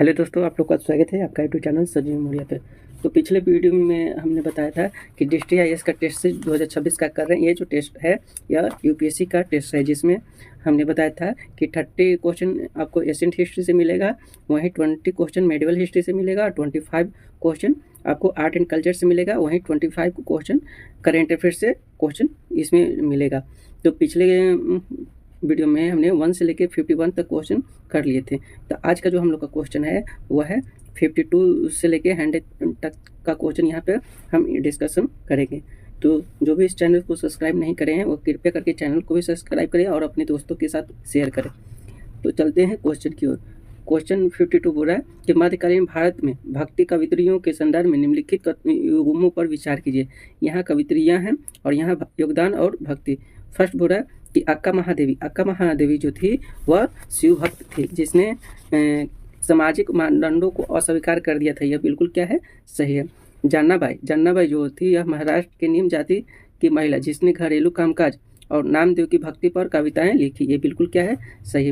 Hello दोस्तों, आप लोग का स्वागत है आपका यूट्यूब चैनल संजीव मौर्य पे। तो पिछले वीडियो में हमने बताया था कि डिस्ट्रिक्ट आईएएस का टेस्ट सीरीज 2026 का कर रहे हैं। ये जो टेस्ट है यह यूपीएससी का टेस्ट है, जिसमें हमने बताया था कि 30 क्वेश्चन आपको एशियंट हिस्ट्री से मिलेगा, वहीं 20 क्वेश्चन मेडिवल हिस्ट्री से मिलेगा और 25 क्वेश्चन आपको आर्ट एंड कल्चर से मिलेगा, वहीं 25 क्वेश्चन करेंट अफेयर से क्वेश्चन इसमें मिलेगा। तो पिछले वीडियो में हमने 1 से लेकर 51 तक क्वेश्चन कर लिए थे। तो आज का जो हम लोग का क्वेश्चन है वह है 52 से लेकर 100 तक का क्वेश्चन यहाँ पे हम डिस्कशन करेंगे। तो जो भी इस चैनल को सब्सक्राइब नहीं करे हैं वो कृपया करके चैनल को भी सब्सक्राइब करें और अपने दोस्तों के साथ शेयर करें। तो चलते हैं क्वेश्चन की ओर। क्वेश्चन 52 बोल रहा है कि मध्यकालीन भारत में भक्ति कवित्रियों के संदर्भ में निम्नलिखित युग्मों पर विचार कीजिए। यहाँ कवित्रियाँ हैं और यहाँ योगदान और भक्ति। फर्स्ट बोल रहा है कि अक्का महादेवी जो थी वह शिव भक्त थी, जिसने सामाजिक मानदंडों को अस्वीकार कर दिया था। यह बिल्कुल क्या है, सही है। जन्नाबाई जो थी यह महाराष्ट्र के निम्न जाति की महिला, जिसने घरेलू कामकाज और नामदेव की भक्ति पर कविताएं लिखी। ये बिल्कुल क्या है, सही है।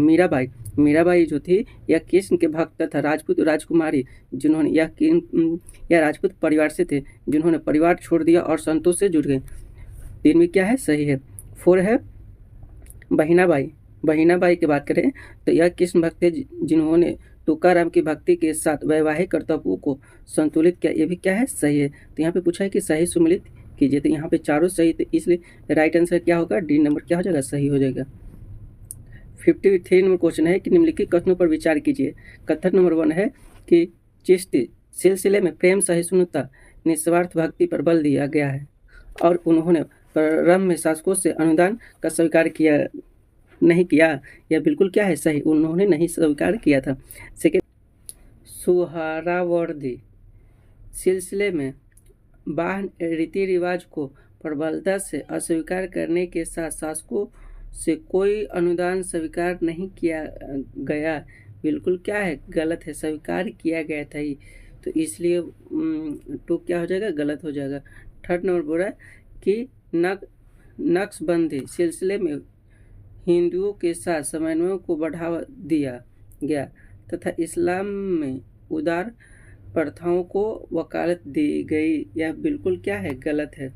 मीराबाई जो थी यह कृष्ण के भक्त तथा राजपूत राजकुमारी, जिन्होंने यह राजपूत परिवार से थे, जिन्होंने परिवार छोड़ दिया और संतों से जुड़ गए। 3 में क्या है, सही है। 4 है बहिनाबाई की बात करें तो यह कृष्ण भक्त है, जिन्होंने तुकाराम की भक्ति के साथ वैवाहिक कर्तव्यों को संतुलित किया। ये भी क्या है, सही है। तो यहाँ पे पूछा है कि सही सुमिलित कीजिए, तो यहाँ पे चारों सही थे, इसलिए राइट आंसर क्या होगा, डी नंबर क्या हो जाएगा, सही हो जाएगा। 53 नंबर क्वेश्चन है कि निम्नलिखित कथनों पर विचार कीजिए। कथन नंबर 1 है कि चिश्ती सिलसिले में प्रेम सहिष्णुता निस्वार्थ भक्ति पर बल दिया गया है और उन्होंने प्रारंभ में शासकों से अनुदान का स्वीकार नहीं किया। यह बिल्कुल क्या है, सही, उन्होंने नहीं स्वीकार किया था। सेकेंड, सुहरावर्दी सिलसिले में बाह्य रीति रिवाज को प्रबलता से अस्वीकार करने के साथ शासकों से कोई अनुदान स्वीकार नहीं किया गया। बिल्कुल क्या है, गलत है, स्वीकार किया गया था ही, तो इसलिए 2 क्या हो जाएगा, गलत हो जाएगा। थर्ड नंबर बोल रहा है कि नक्शबंदी सिलसिले में हिंदुओं के साथ समन्वय को बढ़ावा दिया गया तथा इस्लाम में उदार प्रथाओं को वकालत दी गई। यह बिल्कुल क्या है, गलत है।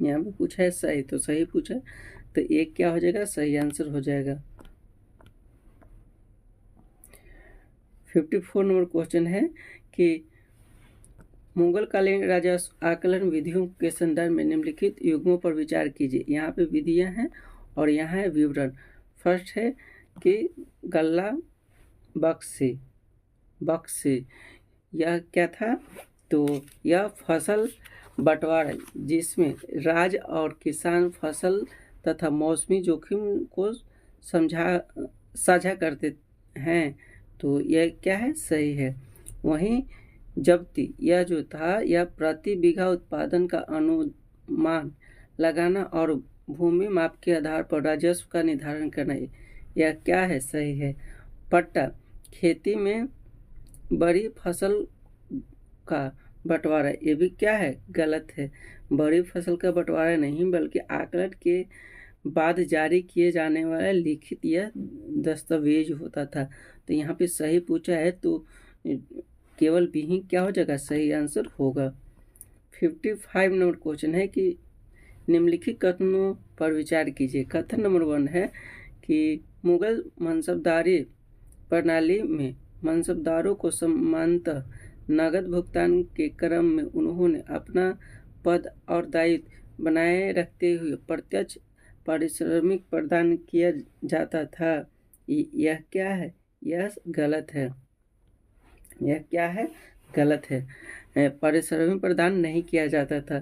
यहाँ पे पूछा है सही, तो सही पूछा, तो 1 क्या हो जाएगा, सही आंसर हो जाएगा। 54 नंबर क्वेश्चन है कि मुगल कालीन राजस्व आकलन विधियों के संदर्भ में निम्नलिखित युग्मों पर विचार कीजिए। यहाँ पे विधियाँ हैं और यहाँ है विवरण। फर्स्ट है कि गल्ला बक्से यह क्या था, तो यह फसल बंटवारा जिसमें राज और किसान फसल तथा मौसमी जोखिम को साझा करते हैं, तो यह क्या है, सही है। वहीं जब्ती यह जो था यह प्रति बीघा उत्पादन का अनुमान लगाना और भूमि माप के आधार पर राजस्व का निर्धारण करना, यह क्या है, सही है। पट्टा खेती में बड़ी फसल का बंटवारा, ये भी क्या है, गलत है। बड़ी फसल का बंटवारा नहीं बल्कि आकलन के बाद जारी किए जाने वाला लिखित यह दस्तावेज होता था। तो यहाँ पे सही पूछा है, तो केवल बी ही क्या हो जाएगा, सही आंसर होगा। 55 नंबर क्वेश्चन है कि निम्नलिखित कथनों पर विचार कीजिए। कथन नंबर 1 है कि मुगल मनसबदारी प्रणाली में मनसबदारों को समानतः नगद भुगतान के क्रम में उन्होंने अपना पद और दायित्व बनाए रखते हुए प्रत्यक्ष पारिश्रमिक प्रदान किया जाता था। यह क्या है, यह गलत है। यह क्या है, गलत है, पारिश्रमिक प्रदान नहीं किया जाता था।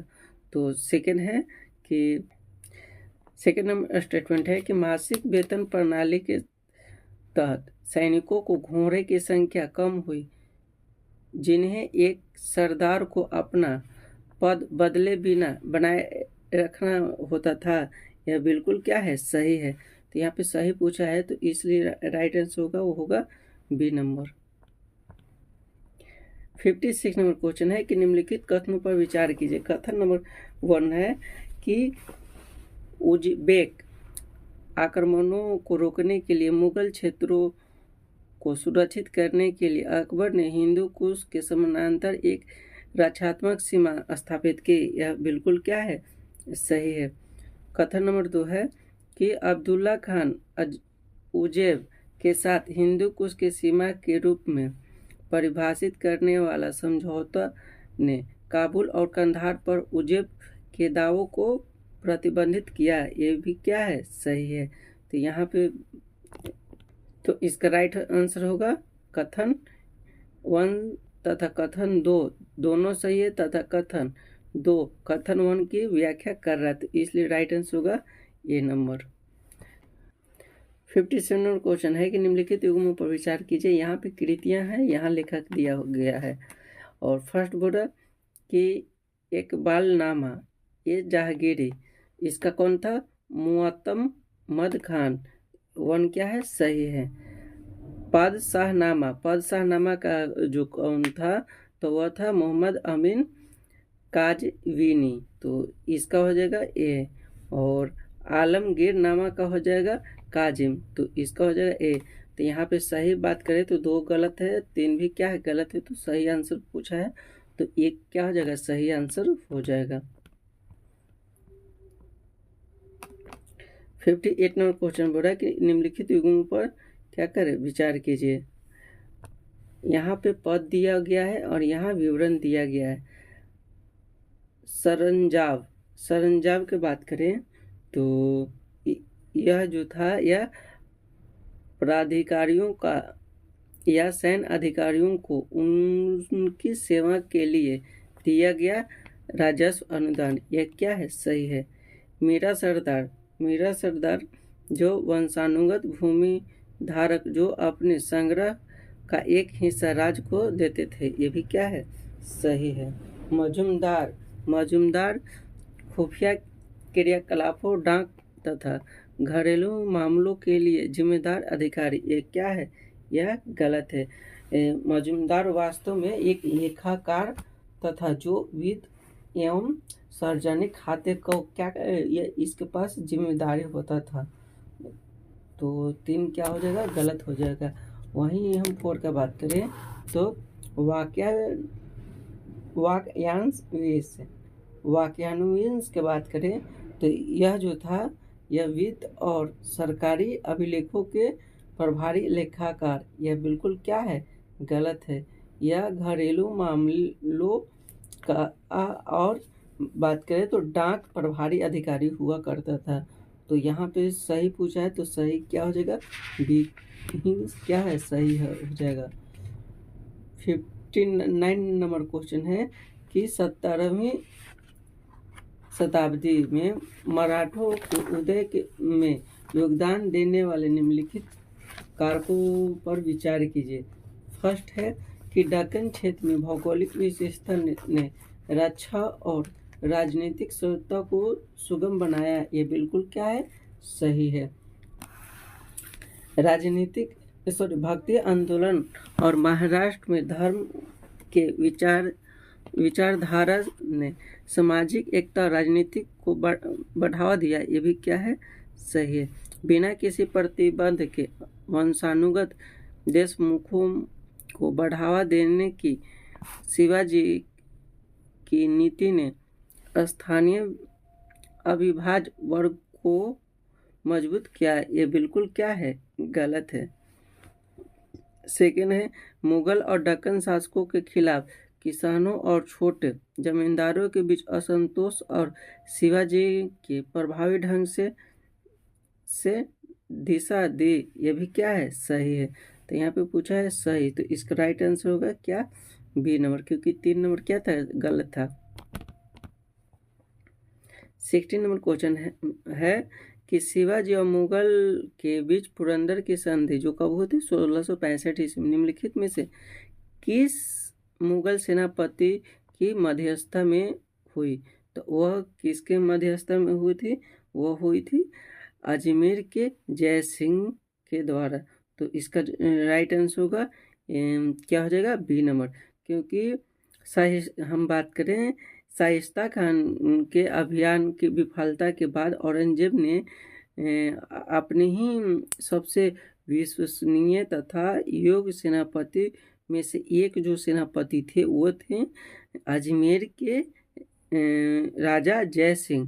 तो सेकंड है कि सेकंड नंबर स्टेटमेंट है कि मासिक वेतन प्रणाली के तहत सैनिकों को घोड़े की संख्या कम हुई, जिन्हें एक सरदार को अपना पद बदले बिना बनाए रखना होता था। यह बिल्कुल क्या है, सही है। तो यहाँ पे सही पूछा है, तो इसलिए राइट आंसर होगा, वो होगा बी नंबर। 56 नंबर क्वेश्चन है कि निम्नलिखित कथनों पर विचार कीजिए। कथन नंबर 1 है कि उज़्बेक आक्रमणों को रोकने के लिए मुगल क्षेत्रों को सुरक्षित करने के लिए अकबर ने हिंदू कुश के समानांतर एक रक्षात्मक सीमा स्थापित की। यह बिल्कुल क्या है, सही है। कथन नंबर 2 है कि अब्दुल्ला खान उजैब के साथ हिंदू कुश की सीमा के रूप में परिभाषित करने वाला समझौता ने काबुल और कंधार पर उजैब के दावों को प्रतिबंधित किया। ये भी क्या है, सही है। तो यहाँ पे तो इसका राइट आंसर होगा कथन 1 तथा कथन 2 दोनों सही है, तथा कथन 2 कथन 1 की व्याख्या कर रहा है, तो इसलिए राइट आंसर होगा ये नंबर। 57 नंबर क्वेश्चन है कि निम्नलिखित युग्मों पर विचार कीजिए। यहाँ पे कृतियाँ हैं, यहाँ लेखक दिया गया है। और फर्स्ट बोला कि एक बालनामा ये जहांगीरी, इसका कौन था, मुअत्तम मद खान। 1 क्या है, सही है। पदशाहनामा का जो कौन था, तो वह था मोहम्मद अमीन काजवीनी, तो इसका हो जाएगा ए। और आलमगीर नामा का हो जाएगा काजिम, तो इसका हो जाएगा ए। तो यहाँ पे सही बात करें तो 2 गलत है, 3 भी क्या है, गलत है, तो सही आंसर पूछा है, तो एक क्या हो जाएगा, सही आंसर हो जाएगा। 58 नंबर क्वेश्चन बोल रहा है कि निम्नलिखित युग्मों पर क्या करें, विचार कीजिए। यहाँ पे पद दिया गया है और यहाँ विवरण दिया गया है। सरंजाव की बात करें तो यह जो था, यह प्राधिकारियों का या सैन्य अधिकारियों को उनकी सेवा के लिए दिया गया राजस्व अनुदान। यह क्या है, सही है। मीरा सरदार जो वंशानुगत भूमि धारक जो अपने संग्रह का एक हिस्सा राज्य को देते थे, ये भी क्या है, सही है। मजूमदार खुफिया क्रियाकलापों, डाक तथा घरेलू मामलों के लिए जिम्मेदार अधिकारी, ये क्या है, यह गलत है। मजूमदार वास्तव में एक लेखाकार तथा जो वित्त एवं सार्वजनिक खाते को क्या ये इसके पास जिम्मेदारी होता था, तो 3 क्या हो जाएगा, गलत हो जाएगा। वहीं हम 4 का बात करें तो वाक्यान्वयन के बात करें तो यह जो था, यह वित्त और सरकारी अभिलेखों के प्रभारी लेखाकार, यह बिल्कुल क्या है, गलत है। यह घरेलू मामलों का और बात करें तो डाक प्रभारी अधिकारी हुआ करता था, तो यहाँ पे सही पूछा है, तो सही क्या हो जाएगा, बी क्या है, सही है, हो जाएगा। 59 नंबर क्वेश्चन है कि 17वीं शताब्दी में मराठों के उदय में योगदान देने वाले निम्नलिखित कारकों पर विचार कीजिए। फर्स्ट है कि दक्कन क्षेत्र में भौगोलिक विशेषता ने रक्षा और राजनीतिक स्थिरता को सुगम बनाया, ये बिल्कुल क्या है, सही है। भक्ति आंदोलन और महाराष्ट्र में धर्म के विचारधारा ने सामाजिक एकता राजनीतिक को बढ़ावा दिया, ये भी क्या है, सही है। बिना किसी प्रतिबंध के वंशानुगत देशमुखों को बढ़ावा देने की शिवाजी की नीति ने स्थानीय अविभाज्य वर्ग को मजबूत किया, ये बिल्कुल क्या है, गलत है। सेकेंड है मुगल और दक्कन शासकों के खिलाफ किसानों और छोटे जमींदारों के बीच असंतोष और शिवाजी के प्रभावी ढंग से दिशा दी, ये भी क्या है, सही है। तो यहाँ पे पूछा है सही, तो इसका राइट आंसर होगा क्या, बी नंबर, क्योंकि 3 नंबर क्या था, गलत था। 16 नंबर क्वेश्चन है कि शिवाजी और मुगल के बीच पुरंदर की संधि जो कब हुई थी, 1665 ईस्वी, निम्नलिखित में से किस मुगल सेनापति की मध्यस्थता में हुई, तो वह किसके मध्यस्थता में हुई थी, वह हुई थी अजमेर के जय सिंह के द्वारा, तो इसका राइट आंसर होगा क्या हो जाएगा, बी नंबर, क्योंकि हम बात करें शाइस्ता खान के अभियान की विफलता के बाद औरंगजेब ने अपने ही सबसे विश्वसनीय तथा योग्य सेनापति में से एक जो सेनापति थे वो थे अजमेर के राजा जय सिंह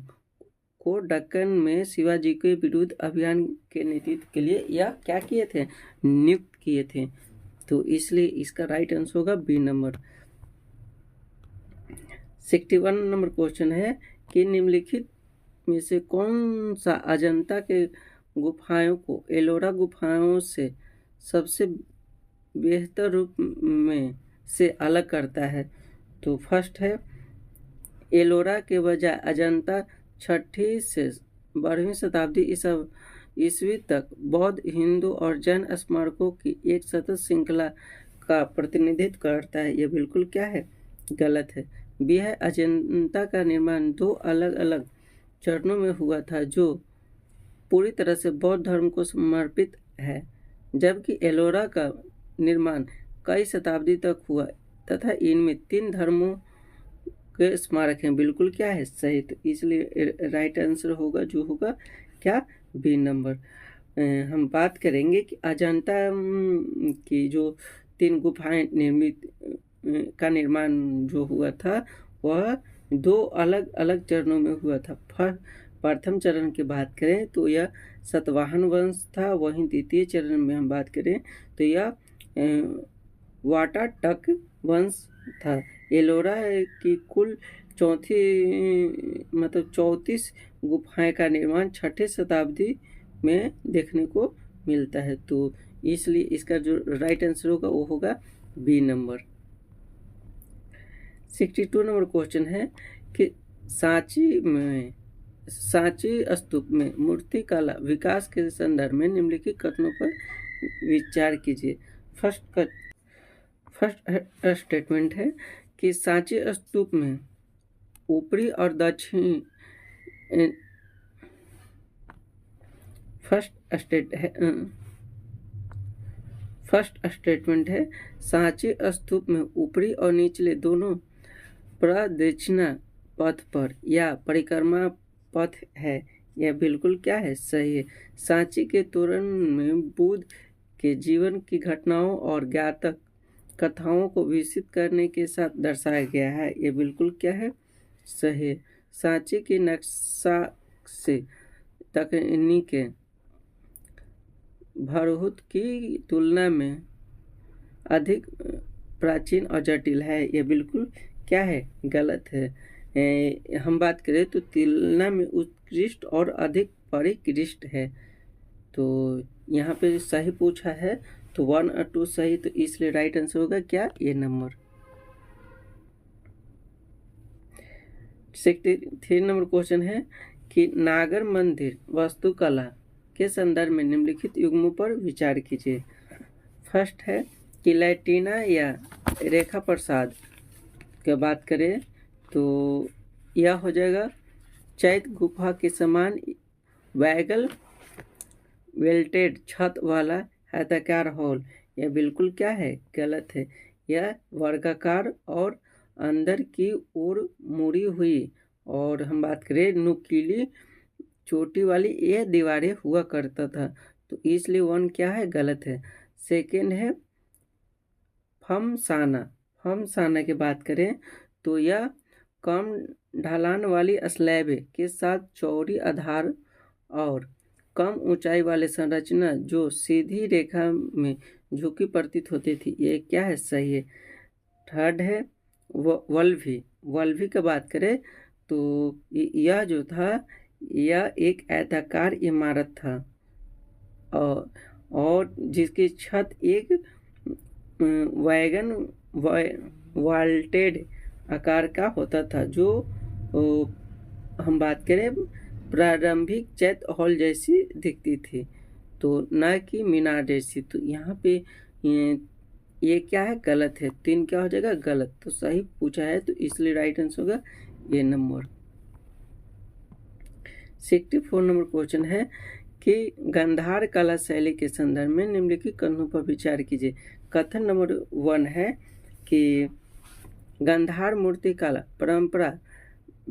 को दक्कन में शिवाजी के विरुद्ध अभियान के नेतृत्व के लिए यह क्या किए थे, नियुक्त किए थे। तो इसलिए इसका राइट आंसर होगा बी नंबर। 61 नंबर क्वेश्चन है कि निम्नलिखित में से कौन सा अजंता के गुफाओं को एलोरा गुफाओं से सबसे बेहतर रूप में से अलग करता है। तो फर्स्ट है एलोरा के बजाय अजंता 6वीं से 12वीं शताब्दी ईस्वी तक बौद्ध, हिंदू और जैन स्मारकों की एक सतत श्रृंखला का प्रतिनिधित्व करता है। यह बिल्कुल क्या है, गलत है। बी है अजंता का निर्माण 2 अलग अलग चरणों में हुआ था जो पूरी तरह से बौद्ध धर्म को समर्पित है, जबकि एलोरा का निर्माण कई शताब्दी तक हुआ तथा इनमें 3 धर्मों के स्मारक हैं। बिल्कुल क्या है, सही। तो इसलिए राइट आंसर होगा जो होगा क्या, बी नंबर। हम बात करेंगे कि अजंता की जो 3 गुफाएं का निर्माण जो हुआ था वह 2 अलग अलग चरणों में हुआ था। प्रथम चरण की बात करें तो यह सातवाहन वंश था, वहीं द्वितीय चरण में हम बात करें तो यह वाटाटक वंश था। एलोरा की कुल 34 गुफाएं का निर्माण 6ठी शताब्दी में देखने को मिलता है। तो इसलिए इसका जो राइट आंसर होगा वो होगा बी नंबर। 62 नंबर क्वेश्चन है कि सांची स्तूप में मूर्तिकला विकास के संदर्भ में निम्नलिखित कथनों पर विचार कीजिए। फर्स्ट स्टेटमेंट है कि सांची स्तूप में ऊपरी और दक्षिणी फर्स्ट स्टेटमेंट है सांची स्तूप में ऊपरी और निचले दोनों प्रदक्षिणा पथ पर या परिक्रमा पथ है। यह बिल्कुल क्या है, सही है। सांची के तोरण में बुद्ध के जीवन की घटनाओं और ज्ञातक कथाओं को विकसित करने के साथ दर्शाया गया है। यह बिल्कुल क्या है, सही है। सांची के नक्शा से तकनीके भरहुत की तुलना में अधिक प्राचीन और जटिल है। यह बिल्कुल क्या है, गलत है। हम बात करें तो तुलना में उत्कृष्ट और अधिक परिष्कृत है। तो यहाँ पे सही पूछा है तो 1 और 2 सही, तो इसलिए राइट आंसर होगा क्या, ये नंबर। 63 नंबर क्वेश्चन है कि नागर मंदिर वास्तुकला के संदर्भ में निम्नलिखित युग्मों पर विचार कीजिए। फर्स्ट है कि लैटिना या रेखा प्रसाद की बात करें तो यह हो जाएगा चैत्य गुफा के समान वैगल वेल्टेड छत वाला आयताकार हॉल। यह बिल्कुल क्या है, गलत है। यह वर्गाकार और अंदर की ओर मुड़ी हुई और हम बात करें नुकीली चोटी वाली यह दीवारें हुआ करता था। तो इसलिए 1 क्या है, गलत है। सेकंड है फमसाना की बात करें तो यह कम ढलान वाली स्लैब के साथ चौड़ी आधार और कम ऊंचाई वाले संरचना जो सीधी रेखा में झुकी प्रतीत होती थी। ये क्या है, सही है। थर्ड है वल्भी की बात करें तो यह जो था यह एक आयताकार इमारत था और जिसकी छत एक वैगन वाल्टेड आकार का होता था, जो हम बात करें प्रारंभिक चैत्य हॉल जैसी दिखती थी, तो न कि मीनार जैसी। तो यहाँ पे ये क्या है, गलत है। 3 क्या हो जाएगा, गलत। तो सही पूछा है तो इसलिए राइट आंसर होगा ये नंबर। 64 नंबर क्वेश्चन है कि गांधार कला शैली के संदर्भ में निम्नलिखित कथनों पर विचार कीजिए। कथन नंबर 1 है कि गांधार मूर्ति कला परंपरा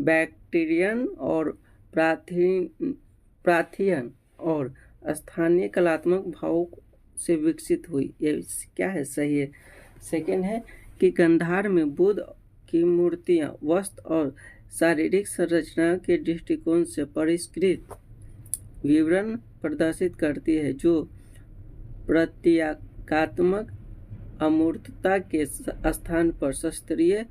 बैक्टीरियन और प्राथियन और स्थानीय कलात्मक भावों से विकसित हुई, ये क्या है, सही है। सेकेंड है कि गांधार में बुद्ध की मूर्तियाँ वस्त्र और शारीरिक संरचना के दृष्टिकोण से परिष्कृत विवरण प्रदर्शित करती है, जो प्रतीकात्मक अमूर्तता के स्थान पर शास्त्रीय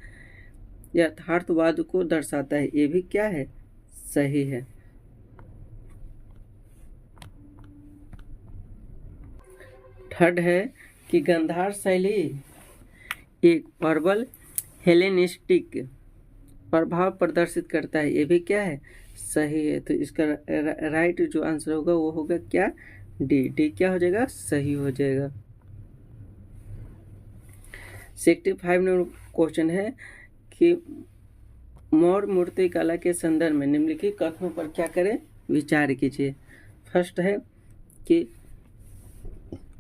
यथार्थवाद को दर्शाता है, ये भी क्या है, सही है। थर्ड है कि गांधार शैली एक प्रबल हेलेनिस्टिक प्रभाव प्रदर्शित करता है, ये भी क्या है, सही है। तो इसका राइट जो आंसर होगा वो होगा क्या, डी क्या हो जाएगा, सही हो जाएगा। 65 नंबर क्वेश्चन है कि मौर्य मूर्ति कला के संदर्भ में निम्नलिखित कथनों पर क्या करें, विचार कीजिए। फर्स्ट है कि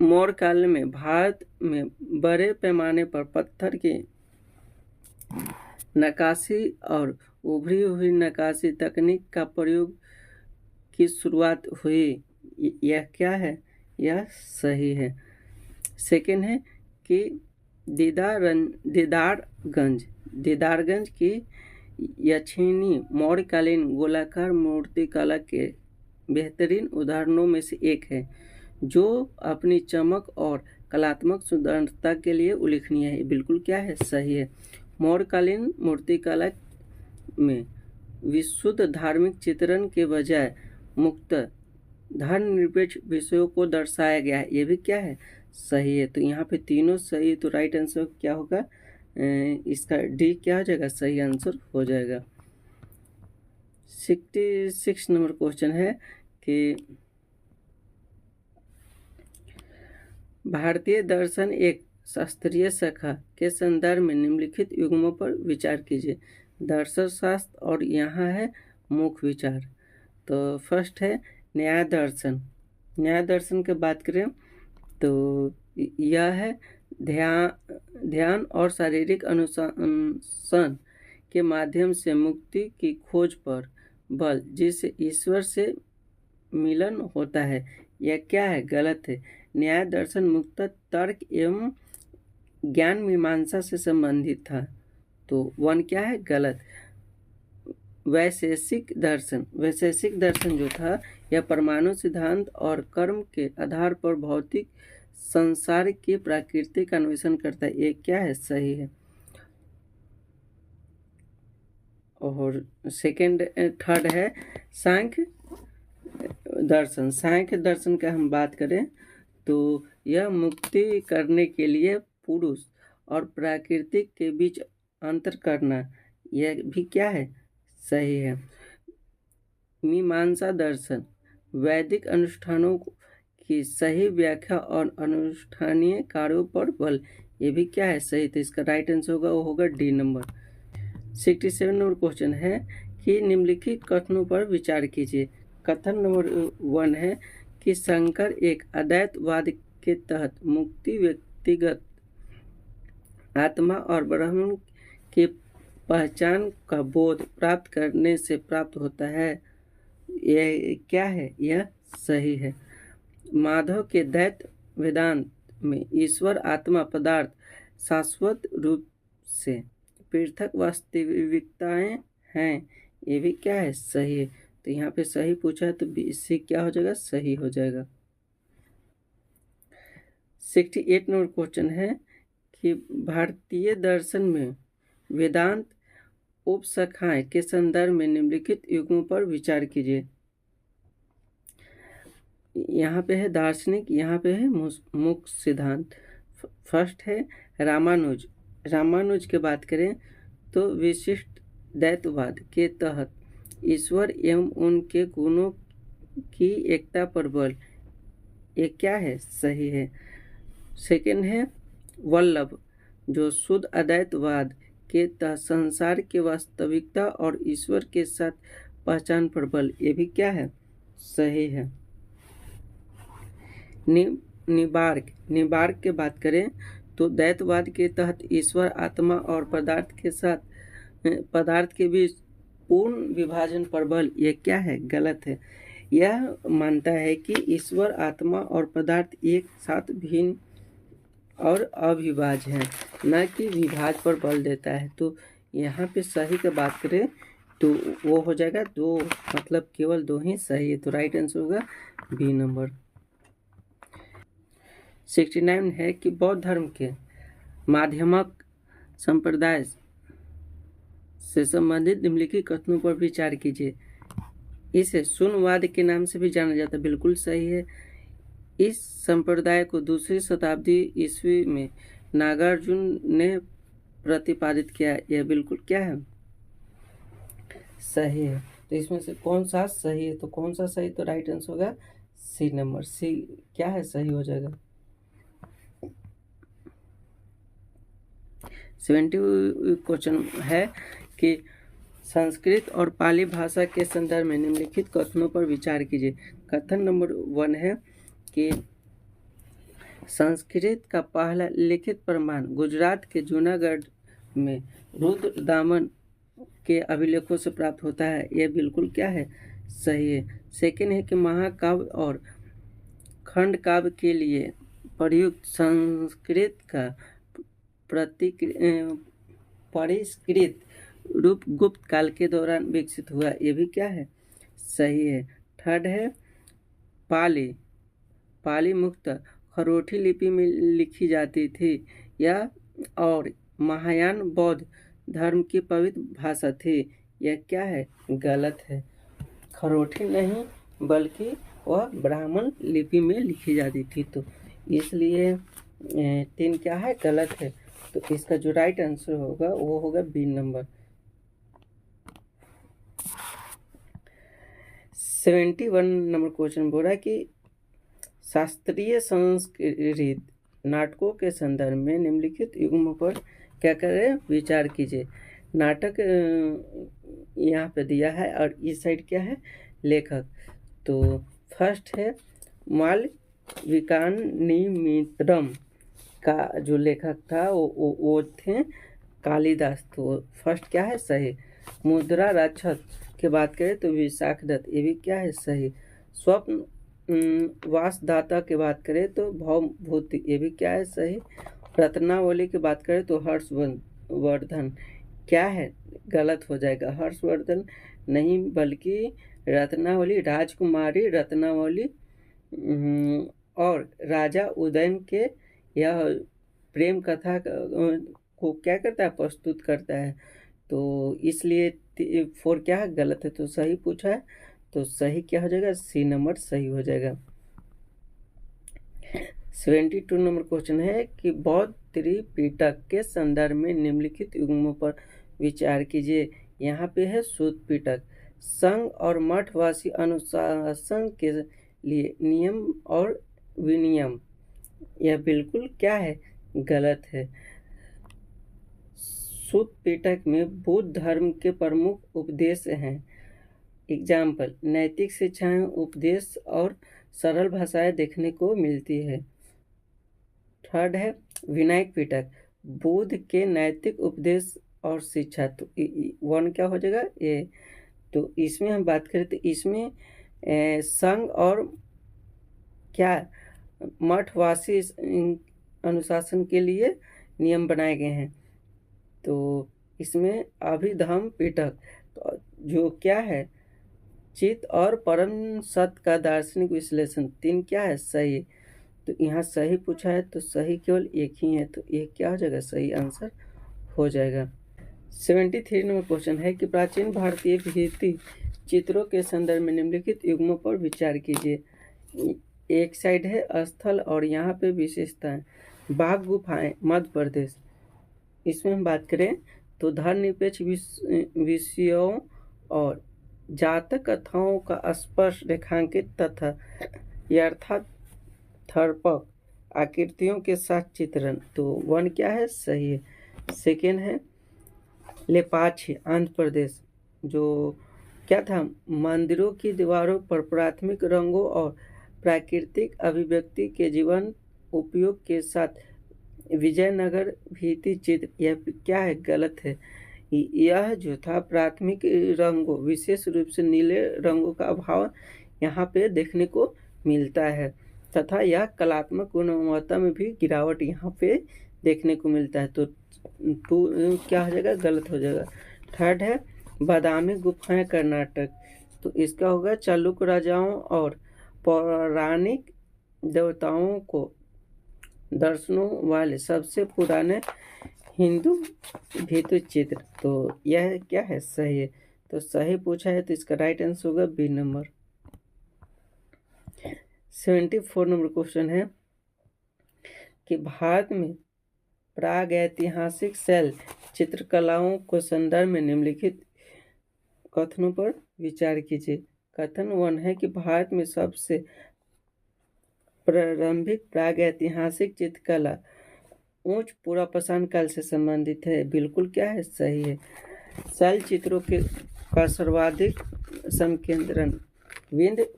मौर्य काल में भारत में बड़े पैमाने पर पत्थर की नक्काशी और उभरी हुई नक्काशी तकनीक का प्रयोग की शुरुआत हुई, यह क्या है, यह सही है। सेकेंड है कि दीदारगंज की यक्षिणी मौर्यकालीन गोलाकार मूर्ति कला के बेहतरीन उदाहरणों में से एक है, जो अपनी चमक और कलात्मक सुंदरता के लिए उल्लेखनीय है, बिल्कुल क्या है, सही है। मौर्यकालीन मूर्तिकला में विशुद्ध धार्मिक चित्रण के बजाय मुक्त धर्मनिरपेक्ष विषयों को दर्शाया गया है, ये भी क्या है, सही है। तो यहाँ पे तीनों सही, तो राइट आंसर क्या होगा, इसका डी क्या हो जाएगा, सही आंसर हो जाएगा। 66 नंबर क्वेश्चन है कि भारतीय दर्शन एक शास्त्रीय शाखा के संदर्भ में निम्नलिखित युग्मों पर विचार कीजिए। दर्शन शास्त्र और यहाँ है मुख्य विचार। तो फर्स्ट है न्याय दर्शन। न्याय दर्शन की बात करें तो यह है ध्यान और शारीरिक अनुशासन के माध्यम से मुक्ति की खोज पर बल, जिससे ईश्वर से मिलन होता है, यह क्या है, गलत है। न्याय दर्शन मुक्त तर्क एवं ज्ञान मीमांसा से संबंधित था, तो वन क्या है, गलत। वैशेषिक दर्शन जो था यह परमाणु सिद्धांत और कर्म के आधार पर भौतिक संसार की प्रकृति का अन्वेषण करता है, ये क्या है, सही है। और थर्ड है सांख्य दर्शन का हम बात करें तो यह मुक्ति करने के लिए पुरुष और प्रकृति के बीच अंतर करना, यह भी क्या है, सही है। मीमांसा दर्शन वैदिक अनुष्ठानों की सही व्याख्या और अनुष्ठानीय कार्यों पर बल, ये भी क्या है, सही। तो इसका राइट आंसर होगा वो होगा डी नंबर। 67 नंबर क्वेश्चन है कि निम्नलिखित कथनों पर विचार कीजिए। कथन नंबर 1 है कि शंकर एक अद्वैतवाद के तहत मुक्ति व्यक्तिगत आत्मा और ब्रह्म की पहचान का बोध प्राप्त करने से प्राप्त होता है, यह क्या है, यह सही है। माधव के द्वैत वेदांत में ईश्वर आत्मा पदार्थ शाश्वत रूप से पृथक वास्तविकताएं हैं, ये भी क्या है, सही है। तो यहाँ पे सही पूछा है तो इससे क्या हो जाएगा, सही हो जाएगा। 68 नंबर क्वेश्चन है कि भारतीय दर्शन में वेदांत उपशाखाएं के संदर्भ में निम्नलिखित युग्मों पर विचार कीजिए। यहाँ पे है दार्शनिक, यहाँ पे है मुख्य सिद्धांत। फर्स्ट है रामानुज की बात करें तो विशिष्ट दैतवाद के तहत ईश्वर एवं उनके गुणों की एकता पर बल, ये क्या है, सही है। सेकंड है वल्लभ जो शुद्ध अद्वैतवाद के तहत संसार की वास्तविकता और ईश्वर के साथ पहचान पर बल, ये भी क्या है, सही है। निबार्क की बात करें तो दैतवाद के तहत ईश्वर आत्मा और पदार्थ के बीच पूर्ण विभाजन पर बल, ये क्या है, गलत है। यह मानता है कि ईश्वर, आत्मा और पदार्थ एक साथ भिन्न और अविभाज्य हैं, न कि विभाज्य पर बल देता है। तो यहाँ पे सही की बात करें तो वो हो जाएगा 2, मतलब केवल 2 ही सही है। तो राइट आंसर होगा बी नंबर। 69 है कि बौद्ध धर्म के माध्यमक संप्रदाय से संबंधित निम्नलिखित कथनों पर विचार कीजिए। इसे शून्यवाद के नाम से भी जाना जाता है, बिल्कुल सही है। इस संप्रदाय को 2री शताब्दी ईस्वी में नागार्जुन ने प्रतिपादित किया। यह बिल्कुल क्या है, सही है। तो इसमें से कौन सा सही है, तो कौन सा सही, तो राइट आंसर होगा सी नंबर। सी क्या है, सही हो जाएगा। 70 क्वेश्चन है कि संस्कृत और पाली भाषा के संदर्भ में निम्नलिखित कथनों पर विचार कीजिए। कथन नंबर 1 है कि संस्कृत का पहला लिखित प्रमाण गुजरात के जूनागढ़ में रुद्रदामन के अभिलेखों से प्राप्त होता है। यह बिल्कुल क्या है, सही है। सेकंड है कि महाकाव्य और खंड काव्य के लिए प्रयुक्त संस्कृत का परिष्कृत रूप गुप्त काल के दौरान विकसित हुआ। ये भी क्या है, सही है। थर्ड है पाली मुक्त खरोठी लिपि में लिखी जाती थी यह, और महायान बौद्ध धर्म की पवित्र भाषा थी। यह क्या है, गलत है। खरोठी नहीं बल्कि वह ब्राह्मण लिपि में लिखी जाती थी, तो इसलिए 3 क्या है, गलत है। तो इसका जो राइट आंसर होगा वो होगा बी नंबर। 71 नंबर क्वेश्चन बोल रहा है कि शास्त्रीय संस्कृत नाटकों के संदर्भ में निम्नलिखित युग्मों पर क्या करें, विचार कीजिए। नाटक यहाँ पे दिया है और इस साइड क्या है, लेखक। तो फर्स्ट है मालविकाग्निमित्रम का जो लेखक था वो थे कालिदास। तो फर्स्ट क्या है, सही। मुद्रा राक्षस की बात करें तो विशाखदत्त, ये भी क्या है, सही। स्वप्न वासदाता की बात करें तो भवभूति, ये भी क्या है, सही। रत्नावली की बात करें तो हर्षवर्धन, क्या है, गलत हो जाएगा। हर्षवर्धन नहीं बल्कि रत्नावली, राजकुमारी रत्नावली और राजा उदयन के यह प्रेम कथा को क्या करता है, प्रस्तुत करता है। तो इसलिए 4 क्या है, गलत है। तो सही पूछा है, तो सही क्या हो जाएगा, सी नंबर सही हो जाएगा। 72 नंबर क्वेश्चन है कि बौद्ध त्रिपिटक के संदर्भ में निम्नलिखित युग्मों पर विचार कीजिए। यहाँ पे है सूत पिटक। संघ और मठवासी अनुशासन के लिए नियम और विनियम, यह बिल्कुल क्या है, गलत है। सूत पिटक में बुद्ध धर्म के प्रमुख उपदेश हैं। एग्जाम्पल, नैतिक शिक्षाएं, उपदेश और सरल भाषाएं देखने को मिलती है। थर्ड है विनायक पिटक, बुद्ध के नैतिक उपदेश और शिक्षा। तो 1 क्या हो जाएगा, ये। तो इसमें हम बात करें तो इसमें संघ और क्या मठवासी अनुशासन के लिए नियम बनाए गए हैं। तो इसमें अभिधम्म पिटक, तो जो क्या है, चित्त और परम सत्य का दार्शनिक विश्लेषण। 3 क्या है, सही। तो यहाँ सही पूछा है तो सही केवल एक ही है, तो एक क्या हो जाएगा, सही आंसर हो जाएगा। 73 नंबर क्वेश्चन है कि प्राचीन भारतीय भित्ति चित्रों के संदर्भ में निम्नलिखित युग्मों पर विचार कीजिए। एक साइड है स्थल और यहाँ पे विशेषताएं। बाघ गुफाएं, मध्य प्रदेश। इसमें हम बात करें तो धर्मनिरपेक्ष विषयों और जातक कथाओं का स्पष्ट रेखांकित तथा यथार्थक आकृतियों के साथ चित्रण। तो 1 क्या है, सही है। सेकेंड है लेपाक्षी, आंध्र प्रदेश। जो क्या था, मंदिरों की दीवारों पर प्राथमिक रंगों और प्राकृतिक अभिव्यक्ति के जीवन उपयोग के साथ विजयनगर भित्ति चित्र। यह क्या है, गलत है। यह जो था प्राथमिक रंगों, विशेष रूप से नीले रंगों का अभाव यहाँ पे देखने को मिलता है तथा यह कलात्मक गुणवत्ता में भी गिरावट यहाँ पे देखने को मिलता है। तो क्या हो जाएगा, गलत हो जाएगा। थर्ड है बादामी गुफाएं कर्नाटक, तो इसका होगा चालुक्य राजाओं और पौराणिक देवताओं को दर्शनों वाले सबसे पुराने हिंदू भित्ति चित्र। तो यह क्या है, सही है। तो सही पूछा है तो इसका राइट आंसर होगा बी नंबर। 74 नंबर क्वेश्चन है कि भारत में प्राग ऐतिहासिक शैल चित्रकलाओं को संदर्भ में निम्नलिखित कथनों पर विचार कीजिए। कथन 1 है कि भारत में सबसे प्रारंभिक प्राग ऐतिहासिक चित्रकला उच्च पुरापाषाण काल से संबंधित है। बिल्कुल क्या है, सही है। शैल चित्रों का सर्वाधिक संकेंद्रण विंध्य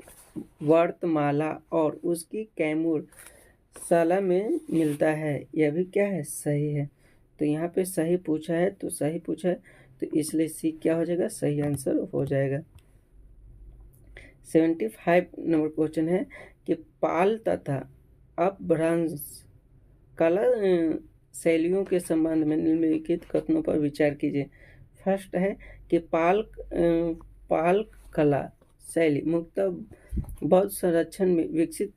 वर्तमाला और उसकी कैमूर साला में मिलता है। यह भी क्या है, सही है। तो यहाँ पे सही पूछा है तो सही पूछा है तो इसलिए सी क्या हो जाएगा, सही आंसर हो जाएगा। 75 नंबर क्वेश्चन है कि पाल तथा अपभ्रंश कला शैलियों के संबंध में निम्नलिखित कथनों पर विचार कीजिए। फर्स्ट है कि पाल कला शैली मुख्यतः बौद्ध संरक्षण में विकसित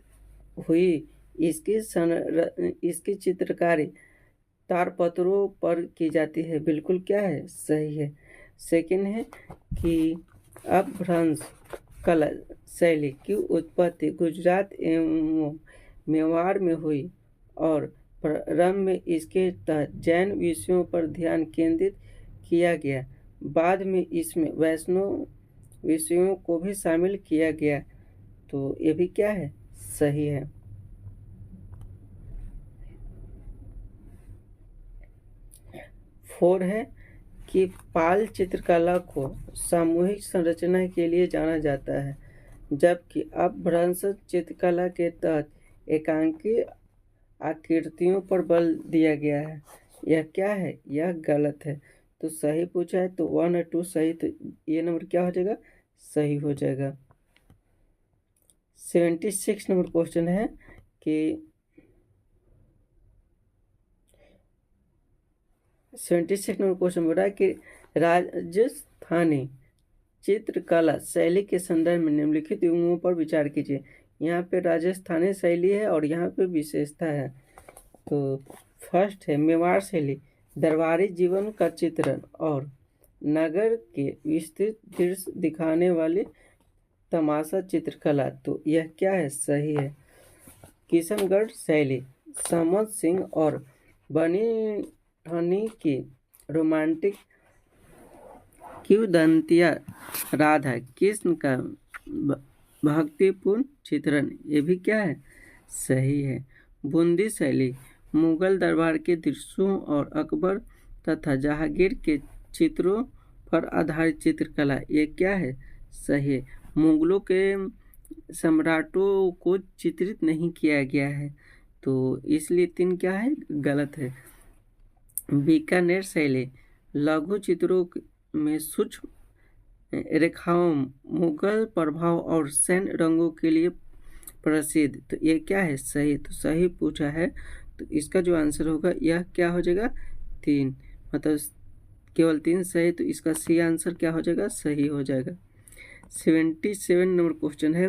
हुई। इसकी चित्रकारी तारपत्रों पर की जाती है। बिल्कुल क्या है, सही है। सेकंड है कि अपभ्रंश कला शैली की उत्पत्ति गुजरात एवं मेवाड़ में हुई और प्रारंभ में इसके तहत जैन विषयों पर ध्यान केंद्रित किया गया। बाद में इसमें वैष्णव विषयों को भी शामिल किया गया। तो ये भी क्या है, सही है। फोर है कि पाल चित्रकला को सामूहिक संरचना के लिए जाना जाता है, जबकि अपभ्रंश चित्रकला के तहत एकांकी आकृतियों पर बल दिया गया है। यह क्या है, यह गलत है। तो सही पूछा है तो 1 और 2 सही, तो ये नंबर क्या हो जाएगा, सही हो जाएगा। 76 नंबर क्वेश्चन है कि 76 नंबर क्वेश्चन बोल रहा है कि राजस्थानी चित्रकला शैली के संदर्भ में निम्नलिखित युगों पर विचार कीजिए। यहाँ पे राजस्थानी शैली है और यहाँ पे विशेषता है। तो फर्स्ट है मेवाड़ शैली, दरबारी जीवन का चित्रण और नगर के विस्तृत दृश्य दिखाने वाली तमाशा चित्रकला। तो यह क्या है, सही है। किशनगढ़ शैली समत सिंह और बनी ठानी की रोमांटिक किंवदंतियाँ राधा कृष्ण का भक्तिपूर्ण चित्रण। ये भी क्या है, सही है। बूंदी शैली मुगल दरबार के दृश्यों और अकबर तथा जहांगीर के चित्रों पर आधारित चित्रकला। ये क्या है, सही है। मुगलों के सम्राटों को चित्रित नहीं किया गया है, तो इसलिए 3 क्या है, गलत है। बीकानेर शैली लघु चित्रों में सूक्ष्म रेखाओं, मुगल प्रभाव और सैन्य रंगों के लिए प्रसिद्ध। तो ये क्या है, सही। तो सही पूछा है तो इसका जो आंसर होगा यह क्या हो जाएगा, 3। मतलब केवल 3 सही, तो इसका सी आंसर क्या हो जाएगा, सही हो जाएगा। 77 नंबर क्वेश्चन है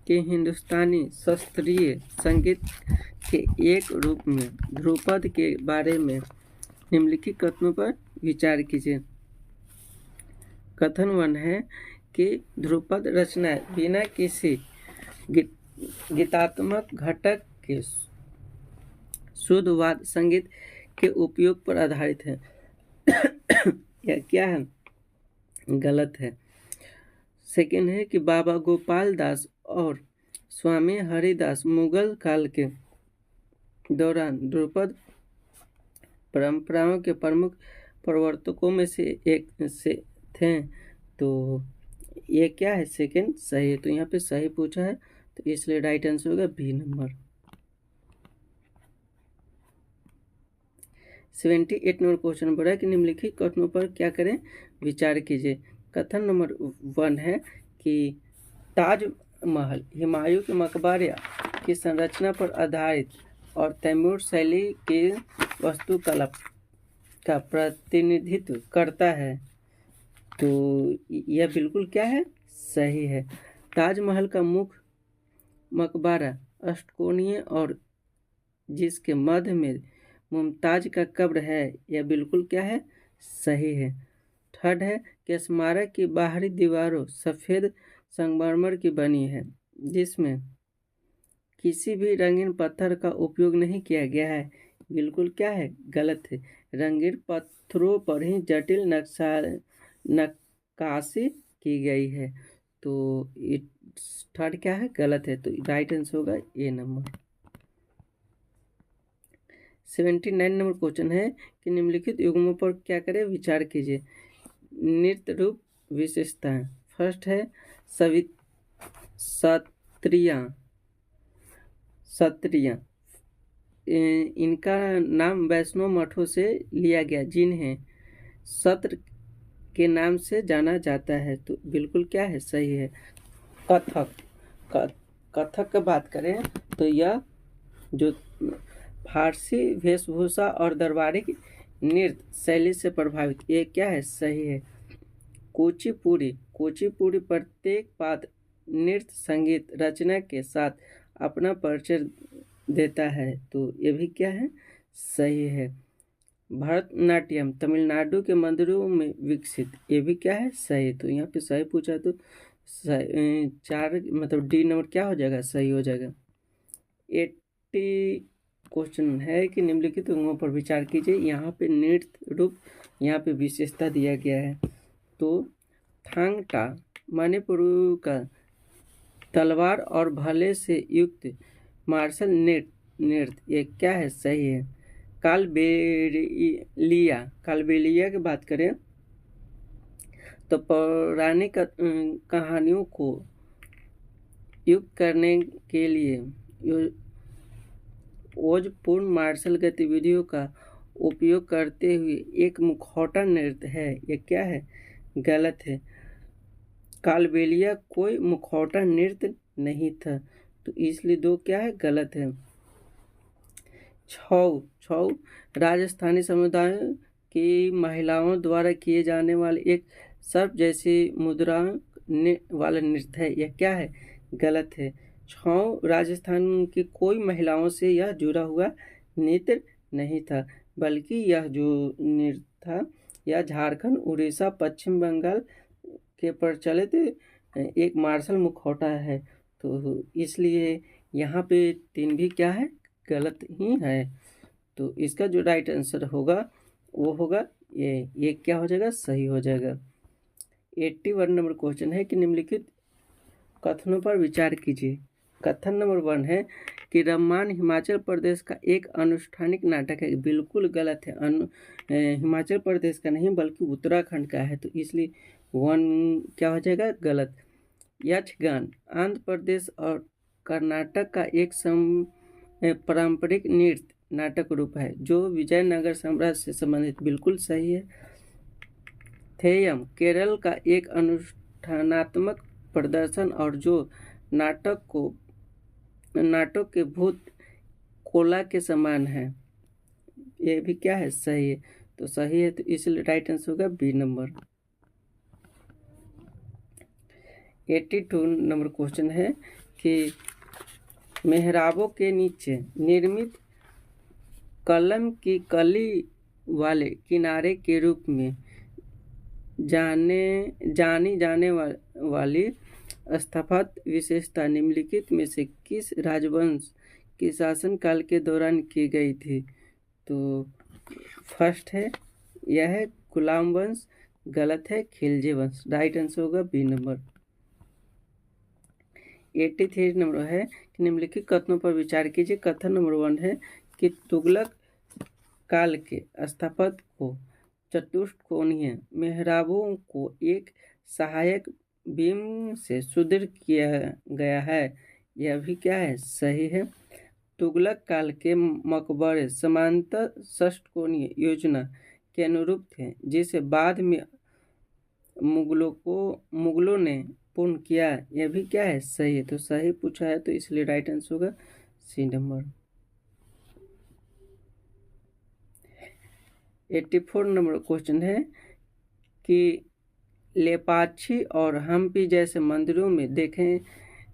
कि हिंदुस्तानी शास्त्रीय संगीत के एक रूप में ध्रुपद के बारे में निम्नलिखित कथनों पर विचार कीजिए। कथन 1 है कि ध्रुपद रचना बिना किसी गीतात्मक घटक के शुद्ध वाद्य संगीत के उपयोग पर आधारित है। यह क्या है, गलत है। सेकंड है कि बाबा गोपाल दास और स्वामी हरिदास मुगल काल के दौरान ध्रुपद परंपराओं के प्रमुख प्रवर्तकों में से एक से थे। तो ये क्या है, सेकंड सही है। तो यहाँ पे सही पूछा है तो इसलिए राइट आंसर होगा बी नंबर। 78 नंबर क्वेश्चन बोला है कि निम्नलिखित कथनों पर क्या करें, विचार कीजिए। कथन नंबर 1 है कि ताज महल हुमायूं के मकबरे की संरचना पर आधारित और तैमूर शैली की वास्तुकला का प्रतिनिधित्व करता है। तो यह बिल्कुल क्या है, सही है। ताजमहल का मुख्य मकबरा अष्टकोणीय और जिसके मध्य में मुमताज का कब्र है, यह बिल्कुल क्या है, सही है। थर्ड है कि स्मारक की बाहरी दीवारों सफ़ेद संगमरमर की बनी है जिसमें किसी भी रंगीन पत्थर का उपयोग नहीं किया गया है, बिल्कुल क्या है, गलत है। रंगीन पत्थरों पर ही जटिल नक्काशी की गई है। तो थर्ड क्या है, गलत है। तो राइट आंसर होगा ए नंबर। 79 नंबर क्वेश्चन है कि निम्नलिखित युग्मों पर क्या करें, विचार कीजिए। नृत्य रूप विशेषताएं। फर्स्ट है सत्रियां। इनका नाम वैष्णव मठों से लिया गया जिन्हें सत्र के नाम से जाना जाता है। तो बिल्कुल क्या है, सही है। कथक का बात करें तो यह जो फारसी वेशभूषा और दरबारी नृत्य शैली से प्रभावित, ये क्या है, सही है। कुचिपुड़ी प्रत्येक पात्र नृत्य संगीत रचना के साथ अपना परिचय देता है। तो ये भी क्या है, सही है। भरतनाट्यम तमिलनाडु के मंदिरों में विकसित, ये भी क्या है, सही। तो यहाँ पे सही पूछा तो चार मतलब डी नंबर क्या हो जाएगा, सही हो जाएगा। 80 क्वेश्चन है कि निम्नलिखित अंगों पर विचार कीजिए। यहाँ पे नृत्य रूप, यहाँ पे विशेषता दिया गया है। तो थांग टा मणिपुर का तलवार और भले से युक्त मार्शल नृत्य, ये क्या है, सही है। कालबेलिया की बात करें तो पौराणिक कहानियों को युक्त करने के लिए ओजपूर्ण मार्शल गतिविधियों का उपयोग करते हुए एक मुखौटा नृत्य है, ये क्या है, गलत है। कालबेलिया कोई मुखौटा नृत्य नहीं था, तो इसलिए दो क्या है, गलत है। छऊ राजस्थानी समुदाय की महिलाओं द्वारा किए जाने वाले एक सर्प जैसी मुद्रा वाला नृत्य है, यह क्या है, गलत है। छऊ राजस्थान की कोई महिलाओं से यह जुड़ा हुआ नृत्य नहीं था, बल्कि यह जो नृत्य था यह झारखंड, उड़ीसा, पश्चिम बंगाल के प्रचलित एक मार्शल मुखौटा है। तो इसलिए यहाँ पे 3 भी क्या है, गलत ही है। तो इसका जो राइट आंसर होगा वो होगा ये क्या हो जाएगा, सही हो जाएगा। 81 नंबर क्वेश्चन है कि निम्नलिखित कथनों पर विचार कीजिए। कथन नंबर 1 है कि रम्मान हिमाचल प्रदेश का एक अनुष्ठानिक नाटक है, बिल्कुल गलत है। हिमाचल प्रदेश का नहीं बल्कि उत्तराखंड का है, तो इसलिए 1 क्या हो जाएगा, गलत। यक्षगान आंध्र प्रदेश और कर्नाटक का एक पारंपरिक नृत्य नाटक रूप है जो विजयनगर साम्राज्य से संबंधित, बिल्कुल सही है। थेयम केरल का एक अनुष्ठानात्मक प्रदर्शन और जो नाटक के भूत कोला के समान है, ये भी क्या है, सही है। तो सही है, तो इसलिए राइट आंसर होगा बी नंबर। 82 नंबर क्वेश्चन है कि मेहराबों के नीचे निर्मित कलम की कली वाले किनारे के रूप में जानी जाने वाली स्थापत्य विशेषता निम्नलिखित में से किस राजवंश के शासनकाल के दौरान की गई थी। तो फर्स्ट है यह है गुलाम वंश, गलत है खिलजी वंश, राइट आंसर होगा बी नंबर। 83 नंबर है कि निम्नलिखित कथनों पर विचार कीजिए। कथन नंबर 1 है कि तुगलक काल के स्थापत्य को चतुष्कोणीय मेहराबों को एक सहायक बीम से सुदृढ़ किया गया है, यह भी क्या है, सही है। तुगलक काल के मकबरे समांतर षष्ठकोणीय योजना के अनुरूप थे जिसे बाद में मुगलों ने पूर्ण किया, यह भी क्या है, सही है। तो सही पूछा है तो इसलिए राइट आंसर होगा सी नंबर। 84 नंबर क्वेश्चन है कि लेपाक्षी और हम्पी जैसे मंदिरों में देखे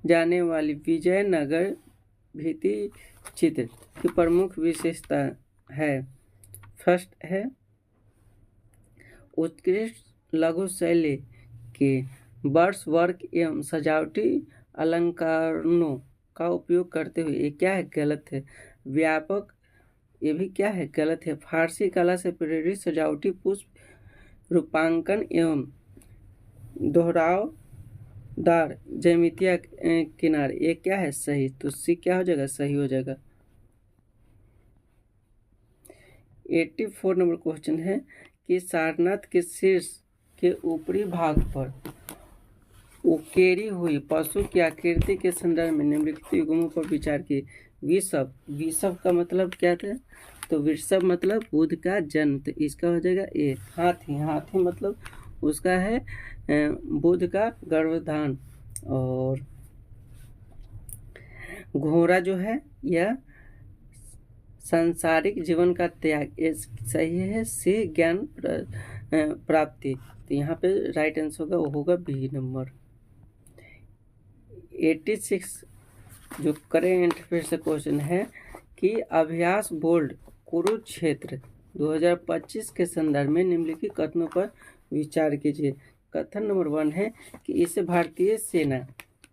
जाने वाली विजयनगर भित्ति चित्र की प्रमुख विशेषता है। फर्स्ट है उत्कृष्ट लघु शैली के वर्ष वर्क एवं सजावटी अलंकारों का उपयोग करते हुए, ये क्या है, गलत है। व्यापक, ये भी क्या है, गलत है। फारसी कला से प्रेरित सजावटी पुष्प रूपांकन एवं दोहरावदार ज्यामितीय किनारे, ये क्या है, सही। तो सी क्या हो जाएगा, सही हो जाएगा। 84 नंबर क्वेश्चन है कि सारनाथ के शीर्ष के ऊपरी भाग पर उकेरी हुई पशु की आकृति के संदर्भ में निम्नलिखित युग्मों पर विचार किए। विषव, विषव का मतलब क्या था, तो वृषभ मतलब बुध का जन्म, तो इसका हो जाएगा ए। हाथी, हाथी मतलब उसका है बुध का गर्भधान। और घोड़ा जो है यह सांसारिक जीवन का त्याग, ये सही है। से ज्ञान प्राप्ति, तो यहाँ पे राइट आंसर होगा, वो होगा बी नंबर। 86 जो करेंट अफेयर से क्वेश्चन है कि अभ्यास बोर्ड कुरुक्षेत्र 2025 के संदर्भ में निम्नलिखित कथनों पर विचार कीजिए। कथन नंबर 1 है कि इसे भारतीय सेना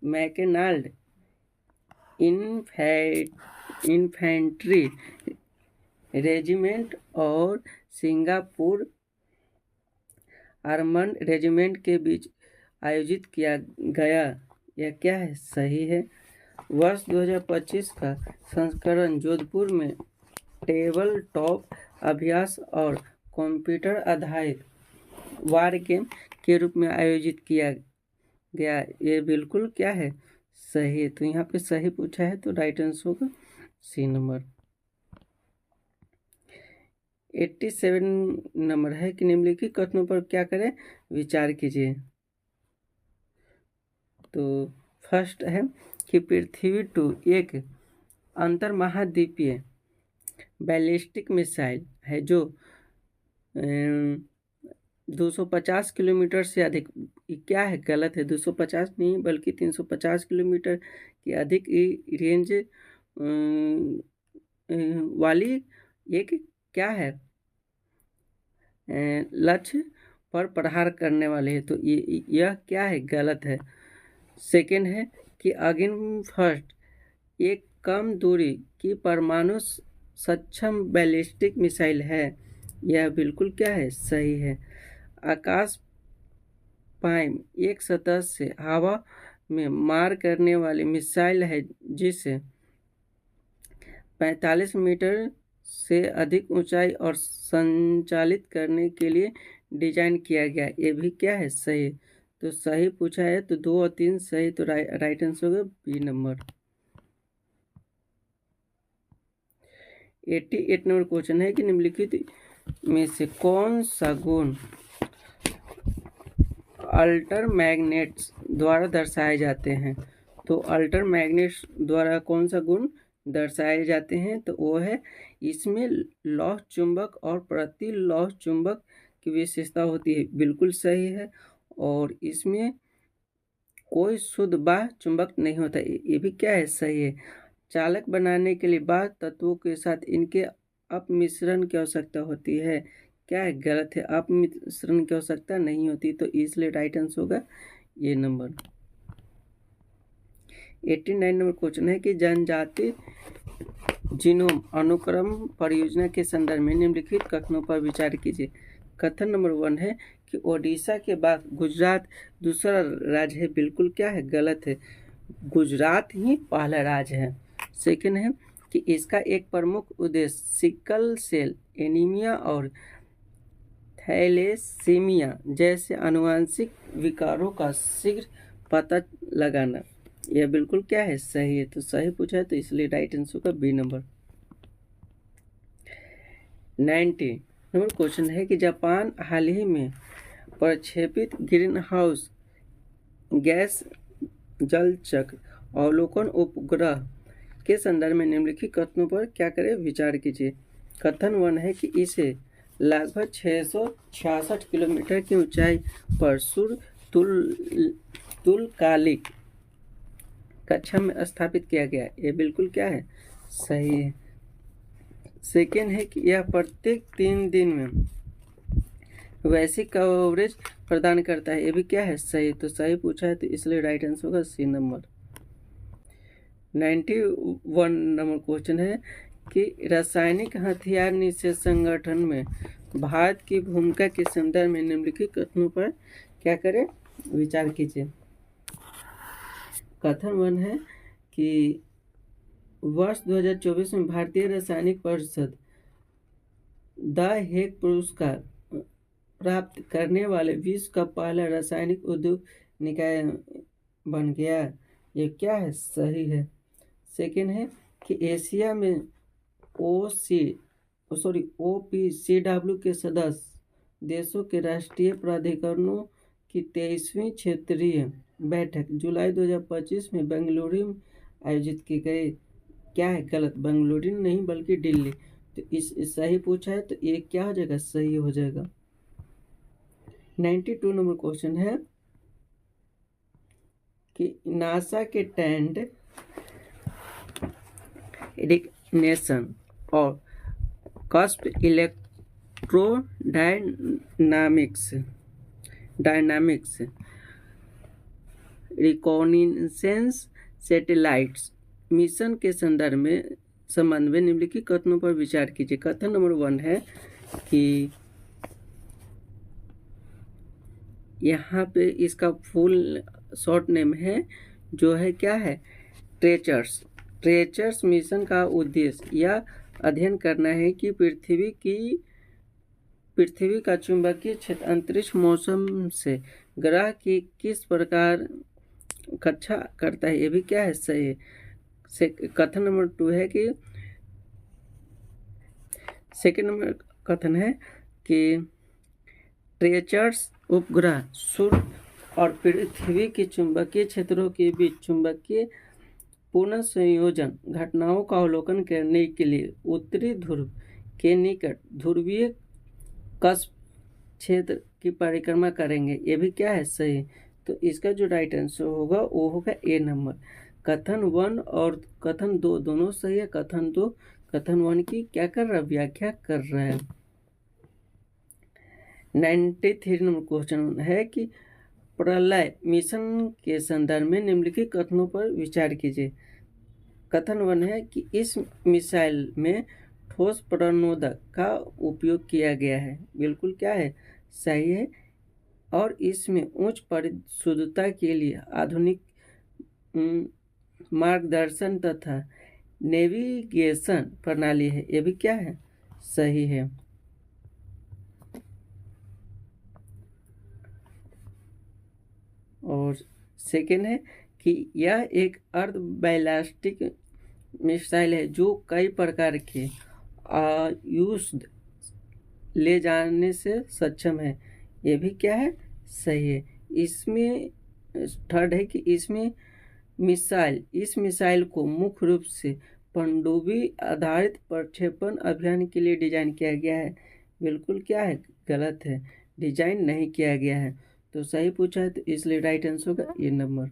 मैकेनाल्ड इन्फेंट्री रेजिमेंट और सिंगापुर आर्मर्ड रेजिमेंट के बीच आयोजित किया गया, यह क्या है, सही है। वर्ष 2025 का संस्करण जोधपुर में टेबल टॉप अभ्यास और कंप्यूटर आधारित वार गेम के रूप में आयोजित किया गया, ये बिल्कुल क्या है, सही है। तो यहाँ पे सही पूछा है तो राइट आंसर होगा सी नंबर। 87 नंबर है कि निम्नलिखित कथनों पर क्या करें, विचार कीजिए। तो फर्स्ट है कि पृथ्वी टू एक अंतर महाद्वीपीय बैलिस्टिक मिसाइल है जो 250 किलोमीटर से अधिक, क्या है, गलत है। 250 नहीं बल्कि 350 किलोमीटर की अधिक रेंज वाली एक क्या है, लक्ष्य पर प्रहार करने वाले है, तो यह क्या है, गलत है। सेकेंड है कि अगेन फर्स्ट एक कम दूरी की परमाणु सक्षम बैलिस्टिक मिसाइल है, यह बिल्कुल क्या है, सही है। आकाश पाइम एक सतह से हवा में मार करने वाली मिसाइल है जिसे 45 मीटर से अधिक ऊंचाई और संचालित करने के लिए डिजाइन किया गया, ये भी क्या है, सही। तो सही पूछा है तो 2 और 3 सही, तो राइट आंसर होगा बी नंबर। 88 नंबर क्वेश्चन है कि निम्नलिखित में से कौन सा गुण अल्टर मैग्नेट्स द्वारा दर्शाए जाते हैं। तो अल्टर मैग्नेट्स द्वारा कौन सा गुण दर्शाए जाते हैं, तो वो है इसमें लौह चुंबक और प्रति लौह चुंबक की विशेषता होती है, बिल्कुल सही है। और इसमें कोई शुद्ध बाह्य चुंबक नहीं होता, ये भी क्या है, सही है। चालक बनाने के लिए बाह्य तत्वों के साथ इनके अपमिश्रण की आवश्यकता होती है, क्या है, गलत है। अपमिश्रण की आवश्यकता नहीं होती, तो इसलिए राइट आंसर होगा ये नंबर। 89 नंबर क्वेश्चन है कि जनजाति जीनोम अनुक्रम परियोजना के संदर्भ में निम्नलिखित कथनों पर विचार कीजिए। कथन नंबर 1 है कि ओडिशा के बाद गुजरात दूसरा राज्य है, बिल्कुल क्या है, गलत है। गुजरात ही पहला राज्य है। सेकंड है कि इसका एक प्रमुख उद्देश्य सिकल सेल एनीमिया और थैलेसीमिया जैसे आनुवंशिक विकारों का शीघ्र पता लगाना, यह बिल्कुल क्या है, सही है। तो सही पूछा है तो इसलिए राइट आंसर का बी नंबर। 90 नंबर क्वेश्चन है कि जापान हाल ही में प्रक्षेपित ग्रीन हाउस गैस जल चक्र अवलोकन उपग्रह के संदर्भ में निम्नलिखित कथनों पर क्या करें, विचार कीजिए। कथन 1 है कि इसे लगभग 666 किलोमीटर की ऊंचाई पर सूर्य तुल्यकालिक कक्षा में स्थापित किया गया। ये बिल्कुल क्या है, सही है। सेकेंड है कि यह प्रत्येक 3 दिन में वैश्विक कवरेज प्रदान करता है। ये भी क्या है, सही। तो सही पूछा है, तो इसलिए राइट आंसर होगा सी नंबर। 91 नंबर क्वेश्चन है कि रासायनिक हथियार निषेध संगठन में भारत की भूमिका के संदर्भ में निम्नलिखित कथनों पर क्या करें, विचार कीजिए। कथन 1 है कि वर्ष 2024 में भारतीय रासायनिक परिषद द हेग पुरस्कार प्राप्त करने वाले विश्व का पहला रासायनिक उद्योग निकाय बन गया। ये क्या है, सही है। सेकेंड है कि एशिया में OPCW के सदस्य देशों के राष्ट्रीय प्राधिकरणों की 23वीं क्षेत्रीय बैठक जुलाई 2025 में बेंगलुरु में आयोजित की गई। क्या है, गलत, बेंगलुरु नहीं बल्कि दिल्ली। तो इस सही पूछा है, तो ये क्या हो जाएगा, सही हो जाएगा। 92 नंबर क्वेश्चन है कि नासा के टैंड इग्निशन और cusp dynamics recognisance satellites mission के संबंध में निम्नलिखित कथनों पर विचार कीजिए। कथन नंबर 1 है कि यहाँ पे इसका फुल शॉर्ट नेम है, जो है क्या है, ट्रेचर्स मिशन का उद्देश्य यह अध्ययन करना है कि पृथ्वी का चुंबकीय क्षेत्र अंतरिक्ष मौसम से ग्रह की किस प्रकार कक्षा करता है। ये भी क्या है, सही है। कथन नंबर 2 है कि सेकेंड नंबर कथन है कि ट्रेचर्स उपग्रह सूर्य और पृथ्वी के चुंबकीय क्षेत्रों के बीच चुंबकीय पुनर्संयोजन घटनाओं का अवलोकन करने के लिए उत्तरी ध्रुव के निकट ध्रुवीय कस्प क्षेत्र की परिक्रमा करेंगे। ये भी क्या है, सही। तो इसका जो राइट आंसर होगा वो होगा ए नंबर। कथन 1 और कथन 2 दोनों सही है। कथन 2 कथन 1 की क्या कर रहा है, व्याख्या कर रहा है। 93 नंबर क्वेश्चन है कि प्रलय मिशन के संदर्भ में निम्नलिखित कथनों पर विचार कीजिए। कथन 1 है कि इस मिसाइल में ठोस प्रणोदक का उपयोग किया गया है। बिल्कुल क्या है, सही है। और इसमें उच्च परिशुद्धता के लिए आधुनिक मार्गदर्शन तथा नेविगेशन प्रणाली है। ये भी क्या है, सही है। और सेकेंड है कि यह एक अर्ध बैलिस्टिक मिसाइल है जो कई प्रकार के आयुध ले जाने से सक्षम है। ये भी क्या है, सही है। इसमें थर्ड है कि इस मिसाइल को मुख्य रूप से पनडुब्बी आधारित प्रक्षेपण अभियान के लिए डिजाइन किया गया है। बिल्कुल क्या है, गलत है, डिजाइन नहीं किया गया है। तो सही पूछा है, तो इसलिए राइट आंसर होगा ये नंबर।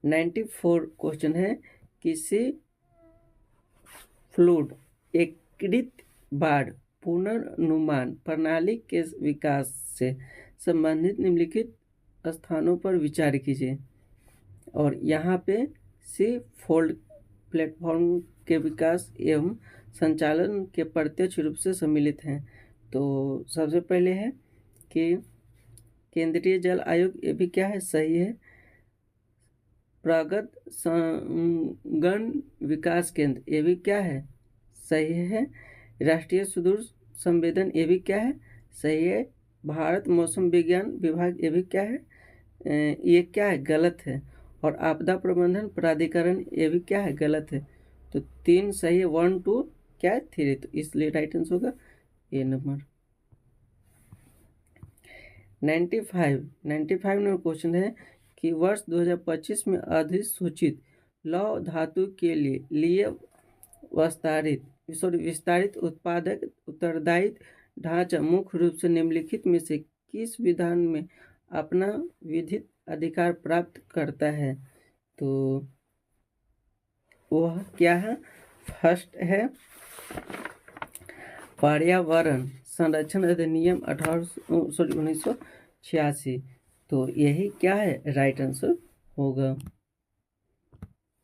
94 क्वेश्चन है किसी फ्लूड एकीकृत बाढ़ पुनर्नुमान प्रणाली के विकास से संबंधित निम्नलिखित स्थानों पर विचार कीजिए। और यहाँ पे सी फोल्ड प्लेटफॉर्म के विकास एवं संचालन के प्रत्यक्ष रूप से सम्मिलित हैं। तो सबसे पहले है कि केंद्रीय जल आयोग, ये भी क्या है, सही है। प्रगत संगण विकास केंद्र, ये भी क्या है, सही है। राष्ट्रीय सुदूर संवेदन, ये भी क्या है, सही है। भारत मौसम विज्ञान विभाग, ये भी क्या है, ये क्या है, गलत है। और आपदा प्रबंधन प्राधिकरण, ये भी क्या है, गलत है। तो 3 सही है, 1 2 क्या है, 3। तो इसलिए राइट आंसर होगा ए नंबर। 95 नंबर क्वेश्चन है कि वर्ष 2025 में अधिसूचित लौह धातु के लिए विस्तारित उत्पादक उत्तरदायित्व ढांचा मुख्य रूप से निम्नलिखित में से किस विधान में अपना विधिक अधिकार प्राप्त करता है? तो वह क्या है? फर्स्ट है पर्यावरण संरक्षण अधिनियम 1986। तो यही क्या है? राइट आंसर होगा।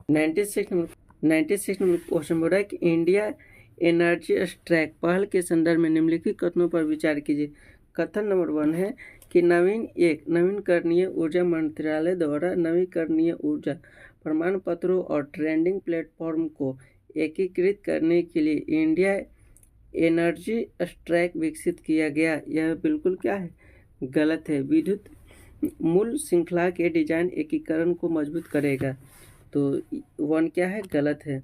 96 नंबर क्वेश्चन बोल रहा है कि इंडिया एनर्जी स्ट्रैक पहल के संदर्भ में निम्नलिखित कथनों पर विचार कीजिए। कथन नंबर 1 है कि नवीकरणीय ऊर्जा मंत्रालय द्वारा नवीकरणीय ऊर्जा प्रमाण पत्रों और ट्रेडिंग प्लेटफॉर्म को एकीकृत करने के लिए इंडिया एनर्जी स्ट्रैक विकसित किया गया। यह बिल्कुल क्या है? गलत है। विद्युत मूल श्रृंखला के डिजाइन एकीकरण को मजबूत करेगा। तो 1 क्या है? गलत है।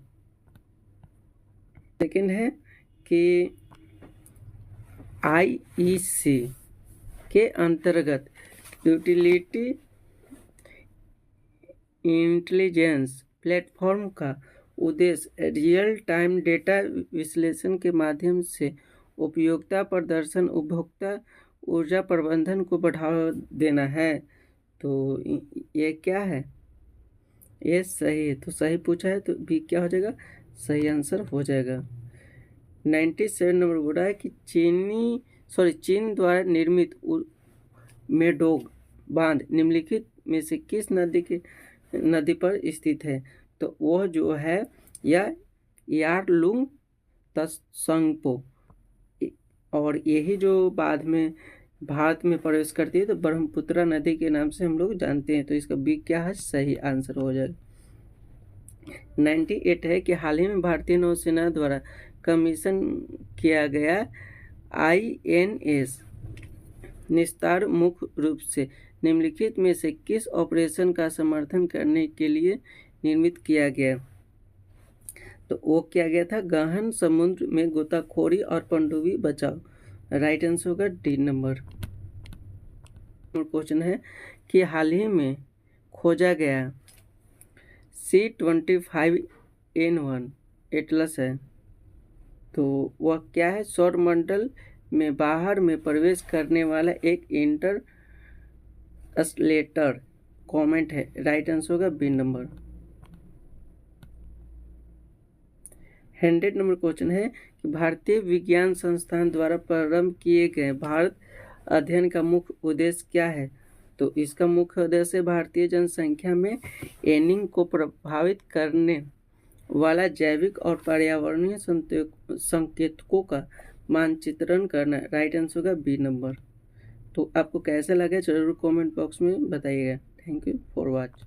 सेकेंड है कि IEC के अंतर्गत यूटिलिटी इंटेलिजेंस प्लेटफॉर्म का उद्देश्य रियल टाइम डेटा विश्लेषण के माध्यम से उपयोगिता प्रदर्शन उपभोक्ता ऊर्जा प्रबंधन को बढ़ावा देना है। तो ये क्या है? ये सही है। तो सही पूछा है तो भी क्या हो जाएगा? सही आंसर हो जाएगा। 97 नंबर बोल रहा है कि चीन द्वारा निर्मित मेडोग बांध निम्नलिखित में से किस नदी पर स्थित है? तो वह जो है या यारलुंग तत्संगपो, और यही जो बाद में भारत में प्रवेश करती है तो ब्रह्मपुत्र नदी के नाम से हम लोग जानते हैं। तो इसका बी क्या है? सही आंसर हो जाएगा। 98 है कि हाल ही में भारतीय नौसेना द्वारा कमीशन किया गया INS निस्तार मुख्य रूप से निम्नलिखित में से किस ऑपरेशन का समर्थन करने के लिए निर्मित किया गया? तो वो किया गया था गहन समुद्र में गोताखोरी और पनडुब्बी बचाव। राइट आंसर होगा डी नंबर। क्वेश्चन है कि हाल ही में खोजा गया C25N1 एटलस है। तो वह क्या है? सौरमंडल में बाहर में प्रवेश करने वाला एक इंटरस्टेलर कॉमेट है। राइट आंसर होगा बी नंबर। 100 नंबर क्वेश्चन है कि भारतीय विज्ञान संस्थान द्वारा प्रारंभ किए गए भारत अध्ययन का मुख्य उद्देश्य क्या है? तो इसका मुख्य उद्देश्य भारतीय जनसंख्या में एनिंग को प्रभावित करने वाला जैविक और पर्यावरणीय संकेतकों का मानचित्रण करना। राइट आंसर होगा बी नंबर। तो आपको कैसा लगा जरूर कमेंट बॉक्स में बताइएगा। Thank you for watch.